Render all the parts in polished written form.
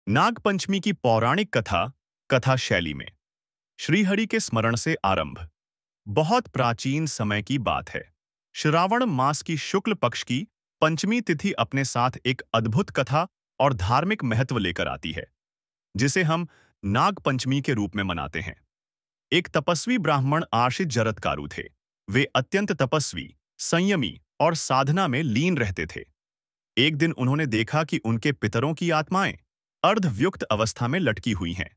नागपंचमी की पौराणिक कथा कथा शैली में श्रीहरि के स्मरण से आरंभ। बहुत प्राचीन समय की बात है। श्रावण मास की शुक्ल पक्ष की पंचमी तिथि अपने साथ एक अद्भुत कथा और धार्मिक महत्व लेकर आती है, जिसे हम नागपंचमी के रूप में मनाते हैं। एक तपस्वी ब्राह्मण आशित जरत्कारु थे। वे अत्यंत तपस्वी, संयमी और साधना में लीन रहते थे। एक दिन उन्होंने देखा कि उनके पितरों की आत्माएं अर्धव्युक्त अवस्था में लटकी हुई हैं।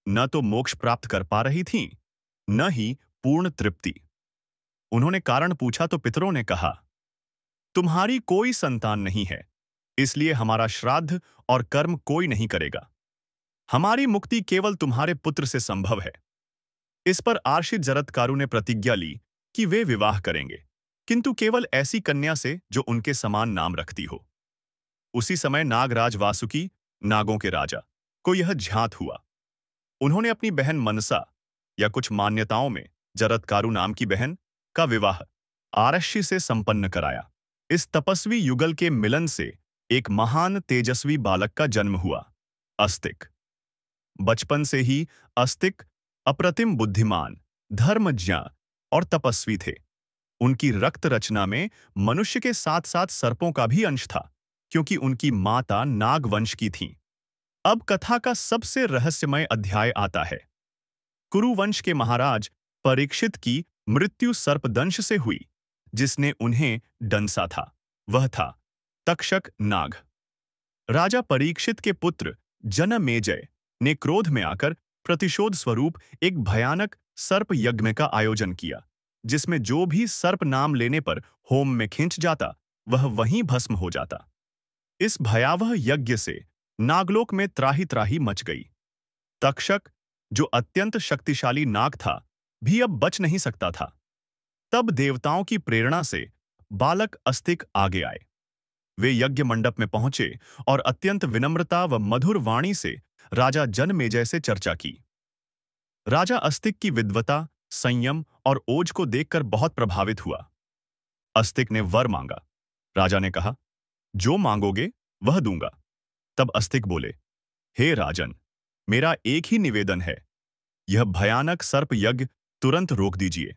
न तो मोक्ष प्राप्त कर पा रही थीं, न ही पूर्ण तृप्ति। उन्होंने कारण पूछा तो पितरों ने कहा, तुम्हारी कोई संतान नहीं है, इसलिए हमारा श्राद्ध और कर्म कोई नहीं करेगा। हमारी मुक्ति केवल तुम्हारे पुत्र से संभव है। इस पर आर्षित जरत्कारु ने प्रतिज्ञा ली कि वे विवाह करेंगे, किंतु केवल ऐसी कन्या से जो उनके समान नाम रखती हो। उसी समय नागराज वासुकी, नागों के राजा, को यह ज्ञात हुआ। उन्होंने अपनी बहन मनसा या कुछ मान्यताओं में जरत्कारु नाम की बहन का विवाह आरष्य से संपन्न कराया। इस तपस्वी युगल के मिलन से एक महान तेजस्वी बालक का जन्म हुआ, अस्तिक। बचपन से ही अस्तिक अप्रतिम बुद्धिमान, धर्मज्ञ और तपस्वी थे। उनकी रक्त रचना में मनुष्य के साथ साथ सर्पों का भी अंश था, क्योंकि उनकी माता नागवंश की थीं। अब कथा का सबसे रहस्यमय अध्याय आता है। कुरुवंश के महाराज परीक्षित की मृत्यु सर्पदंश से हुई, जिसने उन्हें डंसा था। वह था तक्षक नाग। राजा परीक्षित के पुत्र जनमेजय ने क्रोध में आकर प्रतिशोध स्वरूप एक भयानक सर्प यज्ञ का आयोजन किया, जिसमें जो भी सर्प नाम लेने पर होम में खिंच जाता, वह वहीं भस्म हो जाता। इस भयावह यज्ञ से नागलोक में त्राही त्राही मच गई। तक्षक, जो अत्यंत शक्तिशाली नाग था, भी अब बच नहीं सकता था। तब देवताओं की प्रेरणा से बालक अस्तिक आगे आए। वे यज्ञ मंडप में पहुंचे और अत्यंत विनम्रता व मधुर वाणी से राजा जनमेजय से चर्चा की। राजा अस्तिक की विद्वता, संयम और ओज को देखकर बहुत प्रभावित हुआ। अस्तिक ने वर मांगा। राजा ने कहा, जो मांगोगे वह दूंगा। तब अस्तिक बोले, हे राजन, मेरा एक ही निवेदन है, यह भयानक सर्प यज्ञ तुरंत रोक दीजिए।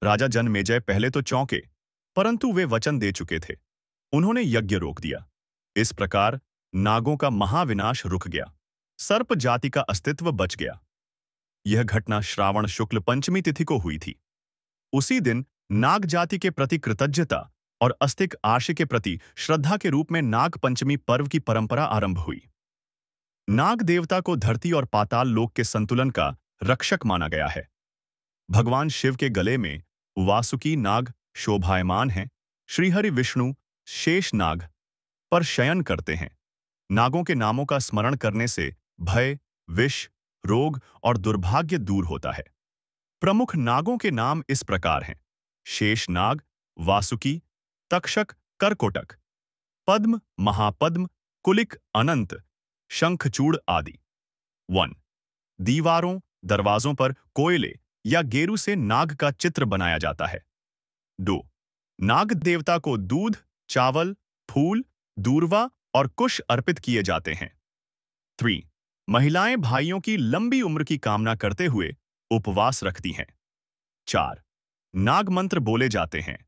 राजा जनमेजय पहले तो चौंके, परंतु वे वचन दे चुके थे। उन्होंने यज्ञ रोक दिया। इस प्रकार नागों का महाविनाश रुक गया। सर्प जाति का अस्तित्व बच गया। यह घटना श्रावण शुक्ल पंचमी तिथि को हुई थी। उसी दिन नाग जाति के प्रति कृतज्ञता और अस्तिक आर्षि के प्रति श्रद्धा के रूप में नाग पंचमी पर्व की परंपरा आरंभ हुई। नाग देवता को धरती और पाताल लोक के संतुलन का रक्षक माना गया है। भगवान शिव के गले में वासुकी नाग शोभायमान हैं। श्रीहरि विष्णु शेष नाग पर शयन करते हैं। नागों के नामों का स्मरण करने से भय, विष, रोग और दुर्भाग्य दूर होता है। प्रमुख नागों के नाम इस प्रकार हैं: शेष नाग, वासुकी, तक्षक, करकोटक, पद्म, महापद्म, कुलिक, अनंत, शंखचूड़ आदि। 1. दीवारों, दरवाजों पर कोयले या गेरू से नाग का चित्र बनाया जाता है। 2. नाग देवता को दूध, चावल, फूल, दूर्वा और कुश अर्पित किए जाते हैं। 3. महिलाएं भाइयों की लंबी उम्र की कामना करते हुए उपवास रखती हैं। 4. नाग मंत्र बोले जाते हैं,